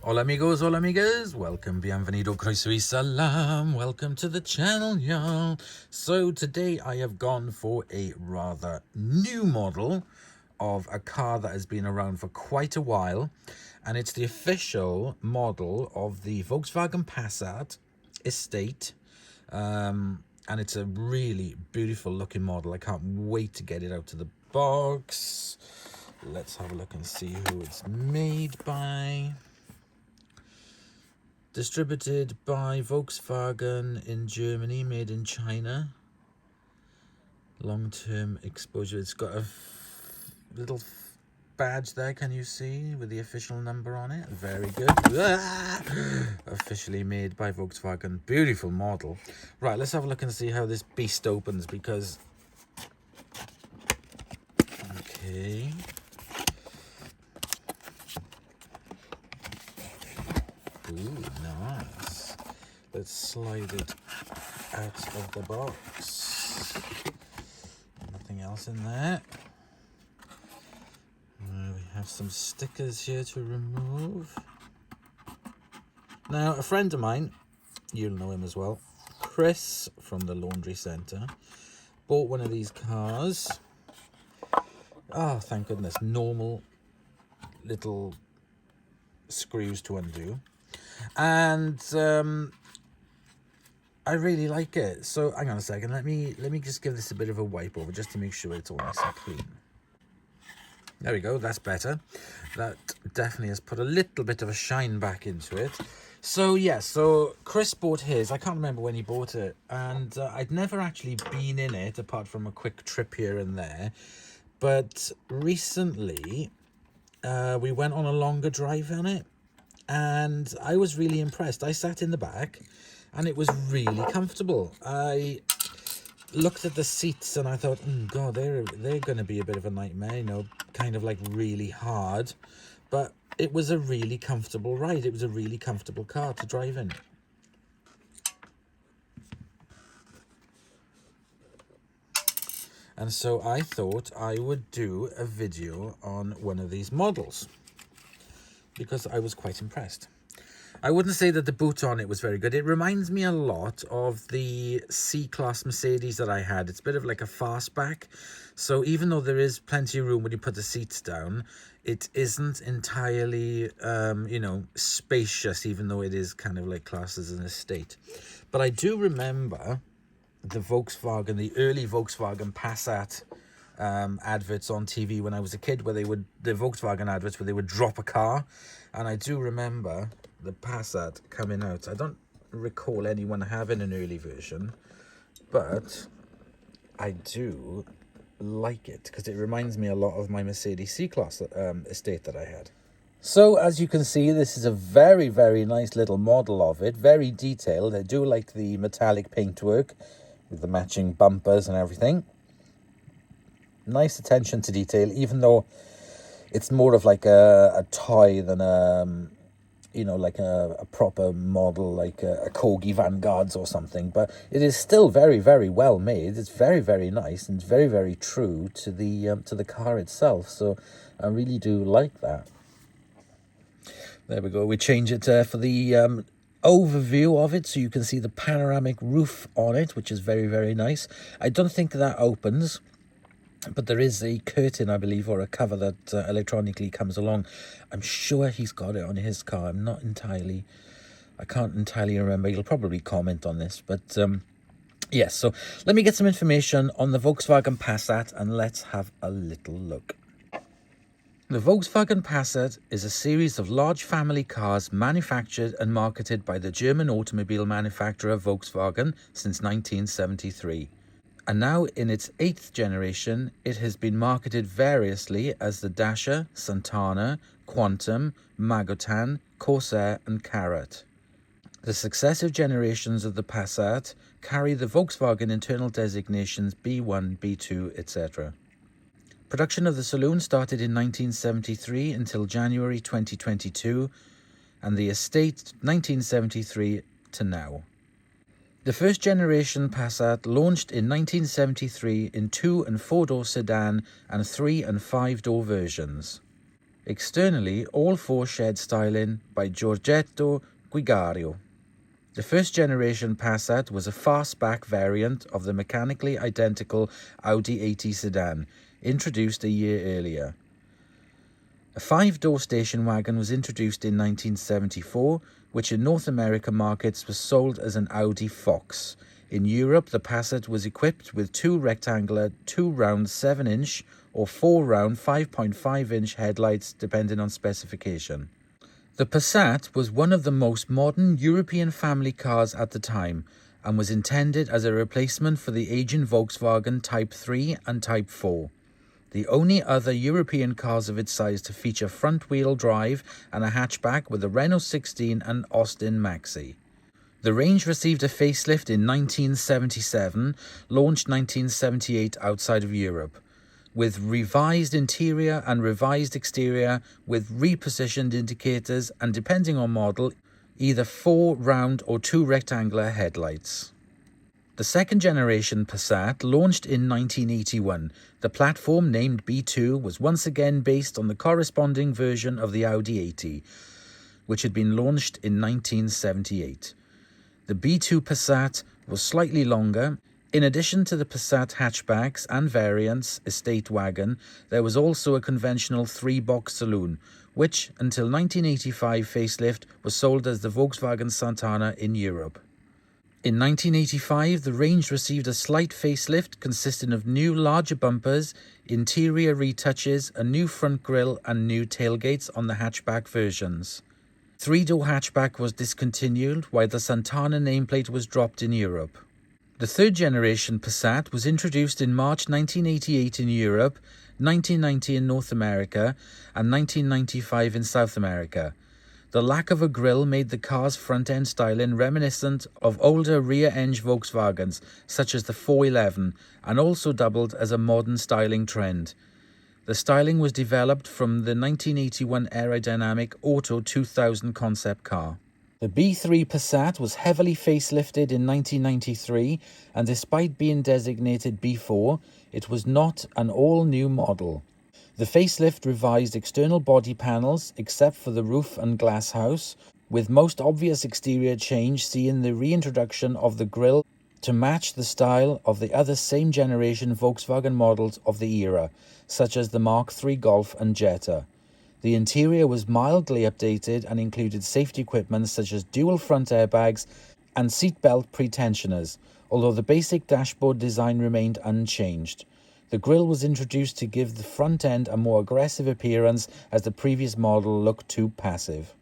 Hola amigos, hola amigas, welcome, bienvenido, croeso y salam, welcome to the channel, y'all. So today I have gone for a rather new model of a car that has been around for quite a while, and it's the official model of the Volkswagen Passat estate, and it's a really beautiful looking model. I can't wait to get it out of the box. Let's have a look and see who it's made by. Distributed by Volkswagen in Germany, made in China. Long-term exposure. It's got a little badge there, can you see, with the official number on it? Very good. Officially made by Volkswagen. Beautiful model. Right, let's have a look and see how this beast opens, because... Okay. Ooh, nice. Let's slide it out of the box. Nothing else in there. We have some stickers here to remove. Now, a friend of mine, you'll know him as well, Chris from the laundry centre, bought one of these cars. Oh, thank goodness. Normal little screws to undo. And I really like it. So hang on a second, let me just give this a bit of a wipe over just to make sure it's all nice and clean. There we go, that's better. That definitely has put a little bit of a shine back into it. So yeah, so Chris bought his. I can't remember when he bought it, and I'd never actually been in it apart from a quick trip here and there. But recently we went on a longer drive on it, and I was really impressed. I sat in the back and it was really comfortable. I looked at the seats and I thought, God, they're going to be a bit of a nightmare, you know, kind of like really hard. But it was a really comfortable ride. It was a really comfortable car to drive in. And so I thought I would do a video on one of these models, because I was quite impressed. I wouldn't say that the boot on it was very good. It reminds me a lot of the C-Class Mercedes that I had. It's a bit of like a fastback. So even though there is plenty of room when you put the seats down, it isn't entirely, you know, spacious, even though it is kind of like classed as an estate. But I do remember the Volkswagen, the early Volkswagen Passat adverts on TV when I was a kid, where the Volkswagen adverts where they would drop a car. And I do remember the Passat coming out. I don't recall anyone having an early version, but I do like it because it reminds me a lot of my Mercedes C-Class estate that I had. So as you can see, this is a very, very nice little model of it, very detailed. I do like the metallic paintwork with the matching bumpers and everything. Nice attention to detail, even though it's more of like a toy than you know, like a proper model, like a Corgi Vanguards or something. But it is still very, very well made. It's very, very nice, and it's very, very true to the car itself. So I really do like that. There we go. We change it for the overview of it, so you can see the panoramic roof on it, which is very, very nice. I don't think that opens, but there is a curtain, I believe, or a cover that electronically comes along. I'm sure he's got it on his car. I can't entirely remember. He'll probably comment on this, but yes. So let me get some information on the Volkswagen Passat and let's have a little look. The Volkswagen Passat is a series of large family cars manufactured and marketed by the German automobile manufacturer Volkswagen since 1973. And now in its 8th generation, it has been marketed variously as the Dasher, Santana, Quantum, Magotan, Corsair and Karat. The successive generations of the Passat carry the Volkswagen internal designations B1, B2, etc. Production of the saloon started in 1973 until January 2022, and the estate 1973 to now. The first generation Passat launched in 1973 in 2- and 4-door sedan and 3- and 5-door versions. Externally, all four shared styling by Giorgetto Guigario. The first generation Passat was a fastback variant of the mechanically identical Audi A8 sedan, introduced a year earlier. A 5-door station wagon was introduced in 1974, which in North America markets was sold as an Audi Fox. In Europe, the Passat was equipped with 2 rectangular, 2 round 7-inch or 4 round 5.5-inch headlights depending on specification. The Passat was one of the most modern European family cars at the time and was intended as a replacement for the aging Volkswagen Type 3 and Type 4. The only other European cars of its size to feature front-wheel drive and a hatchback were the Renault 16 and Austin Maxi. The range received a facelift in 1977, launched 1978 outside of Europe, with revised interior and revised exterior with repositioned indicators and, depending on model, either 4 round or 2 rectangular headlights. The second generation Passat launched in 1981. The platform, named B2, was once again based on the corresponding version of the Audi A8, which had been launched in 1978. The B2 Passat was slightly longer. In addition to the Passat hatchbacks and variants estate wagon, there was also a conventional 3-box saloon, which, until 1985 facelift, was sold as the Volkswagen Santana in Europe. In 1985, the range received a slight facelift consisting of new larger bumpers, interior retouches, a new front grille and new tailgates on the hatchback versions. 3-door hatchback was discontinued, while the Santana nameplate was dropped in Europe. The third generation Passat was introduced in March 1988 in Europe, 1990 in North America, and 1995 in South America. The lack of a grille made the car's front-end styling reminiscent of older rear-end Volkswagens, such as the 411, and also doubled as a modern styling trend. The styling was developed from the 1981 aerodynamic Auto 2000 concept car. The B3 Passat was heavily facelifted in 1993, and despite being designated B4, it was not an all-new model. The facelift revised external body panels, except for the roof and glass house, with most obvious exterior change seeing the reintroduction of the grille to match the style of the other same-generation Volkswagen models of the era, such as the Mark III Golf and Jetta. The interior was mildly updated and included safety equipment such as dual front airbags and seatbelt pretensioners, although the basic dashboard design remained unchanged. The grille was introduced to give the front end a more aggressive appearance, as the previous model looked too passive.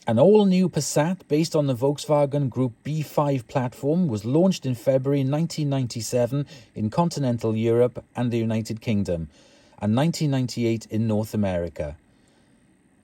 An all-new Passat based on the Volkswagen Group B5 platform was launched in February 1997 in continental Europe and the United Kingdom, and 1998 in North America.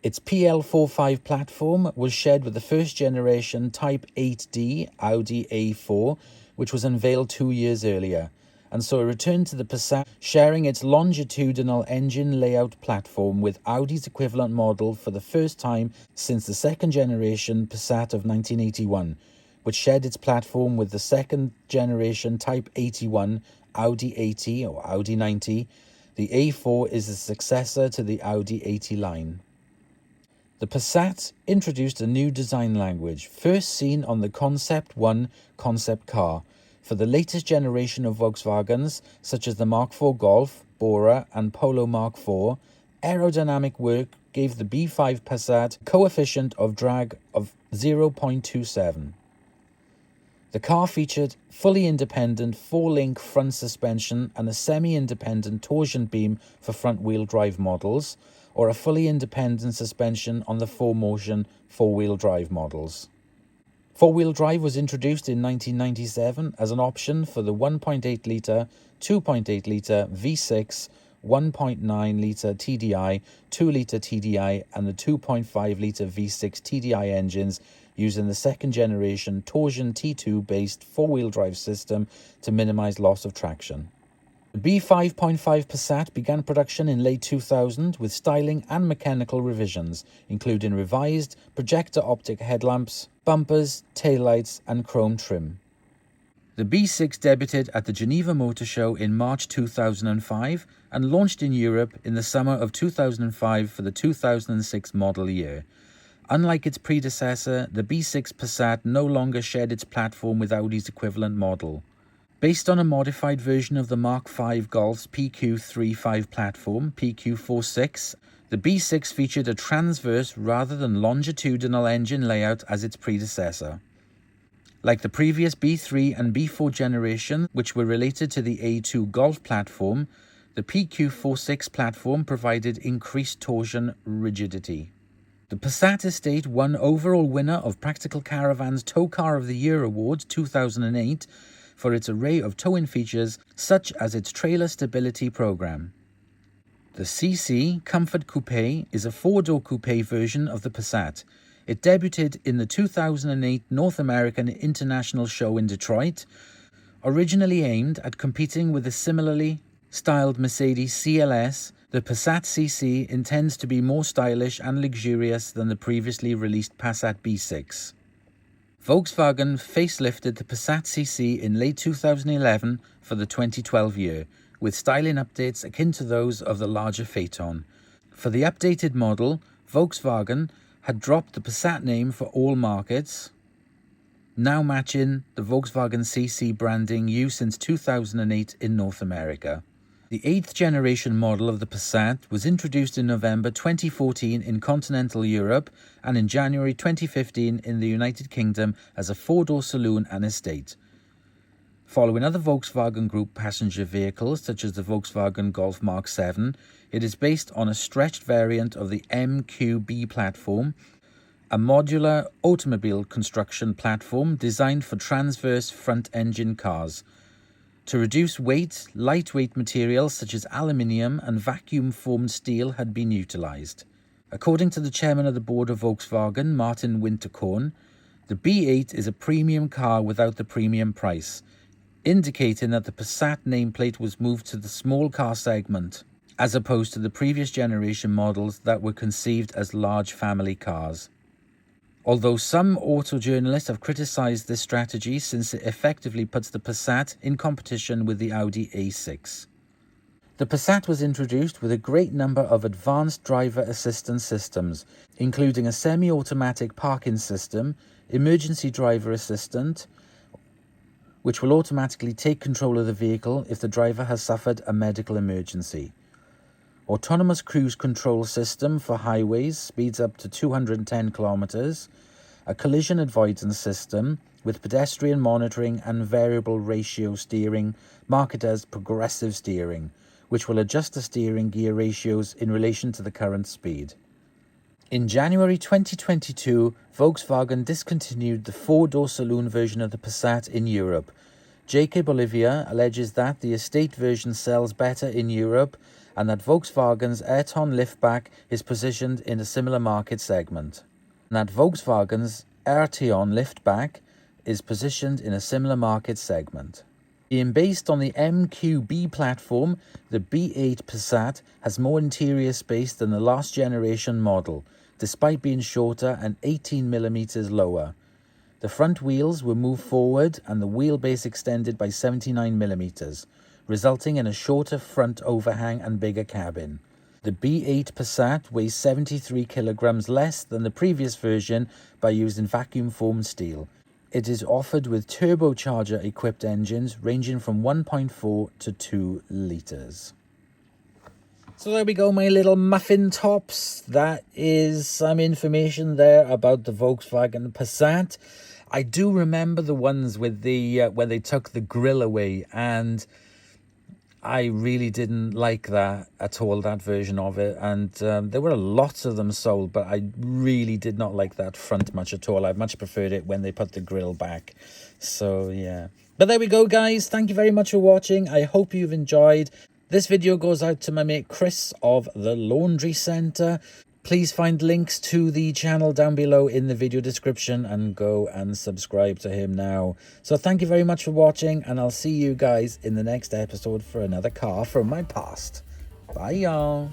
Its PL45 platform was shared with the first generation Type 8D Audi A4, which was unveiled 2 years earlier, and so it returned to the Passat, sharing its longitudinal engine layout platform with Audi's equivalent model for the first time since the second generation Passat of 1981, which shared its platform with the second generation Type 81 Audi 80 or Audi 90. The A4 is the successor to the Audi 80 line. The Passat introduced a new design language, first seen on the Concept 1 concept car, for the latest generation of Volkswagens, such as the Mark IV Golf, Bora and Polo Mark IV. Aerodynamic work gave the B5 Passat a coefficient of drag of 0.27. The car featured fully independent 4-link front suspension and a semi-independent torsion beam for front-wheel drive models, or a fully independent suspension on the 4Motion 4-wheel drive models. 4-wheel drive was introduced in 1997 as an option for the 1.8-litre, 2.8-litre V6, 1.9-litre TDI, 2-litre TDI and the 2.5-litre V6 TDI engines using the second-generation torsion T2-based 4-wheel drive system to minimize loss of traction. The B5.5 Passat began production in late 2000 with styling and mechanical revisions, including revised projector optic headlamps, bumpers, taillights and chrome trim. The B6 debuted at the Geneva Motor Show in March 2005 and launched in Europe in the summer of 2005 for the 2006 model year. Unlike its predecessor, the B6 Passat no longer shared its platform with Audi's equivalent model. Based on a modified version of the Mark V Golf's PQ35 platform, PQ46, the B6 featured a transverse rather than longitudinal engine layout as its predecessor. Like the previous B3 and B4 generation, which were related to the A2 Golf platform, the PQ46 platform provided increased torsion rigidity. The Passat estate won overall winner of Practical Caravan's Tow Car of the Year Award 2008 for its array of towing features such as its trailer stability program. The CC Comfort Coupe is a four-door coupe version of the Passat. It debuted in the 2008 North American International Show in Detroit, originally aimed at competing with the similarly styled Mercedes CLS. The Passat CC intends to be more stylish and luxurious than the previously released Passat B6. Volkswagen facelifted the Passat CC in late 2011 for the 2012 year, with styling updates akin to those of the larger Phaeton. For the updated model, Volkswagen had dropped the Passat name for all markets, now matching the Volkswagen CC branding used since 2008 in North America. The 8th generation model of the Passat was introduced in November 2014 in continental Europe and in January 2015 in the United Kingdom as a four-door saloon and estate. Following other Volkswagen Group passenger vehicles such as the Volkswagen Golf Mark 7, it is based on a stretched variant of the MQB platform, a modular automobile construction platform designed for transverse front-engine cars. To reduce weight, lightweight materials such as aluminium and vacuum-formed steel had been utilised. According to the chairman of the board of Volkswagen, Martin Winterkorn, the B8 is a premium car without the premium price, indicating that the Passat nameplate was moved to the small car segment, as opposed to the previous generation models that were conceived as large family cars. Although some auto journalists have criticised this strategy since it effectively puts the Passat in competition with the Audi A6. The Passat was introduced with a great number of advanced driver assistance systems, including a semi-automatic parking system, emergency driver assistant, which will automatically take control of the vehicle if the driver has suffered a medical emergency. Autonomous cruise control system for highways, speeds up to 210 kilometers, a collision avoidance system with pedestrian monitoring and variable ratio steering marketed as progressive steering, which will adjust the steering gear ratios in relation to the current speed. In January 2022, Volkswagen discontinued the four-door saloon version of the Passat in Europe. Jacob Olivia alleges that the estate version sells better in Europe and that Volkswagen's Ayrton liftback is positioned in a similar market segment. And that Volkswagen's Ayrton liftback is positioned in a similar market segment. Being based on the MQB platform, the B8 Passat has more interior space than the last generation model, despite being shorter and 18mm lower. The front wheels were moved forward and the wheelbase extended by 79mm, resulting in a shorter front overhang and bigger cabin. The B8 Passat weighs 73 kilograms less than the previous version by using vacuum-formed steel. It is offered with turbocharger-equipped engines ranging from 1.4 to 2 litres. So there we go, my little muffin tops. That is some information there about the Volkswagen Passat. I do remember the ones with the when they took the grille away, and I really didn't like that at all, that version of it. And there were lots of them sold, but I really did not like that front much at all. I much preferred it when they put the grille back. So yeah. But there we go, guys. Thank you very much for watching. I hope you've enjoyed. This video goes out to my mate Chris of the Laundry Centre. Please find links to the channel down below in the video description and go and subscribe to him now. So thank you very much for watching, and I'll see you guys in the next episode for another car from my past. Bye, y'all.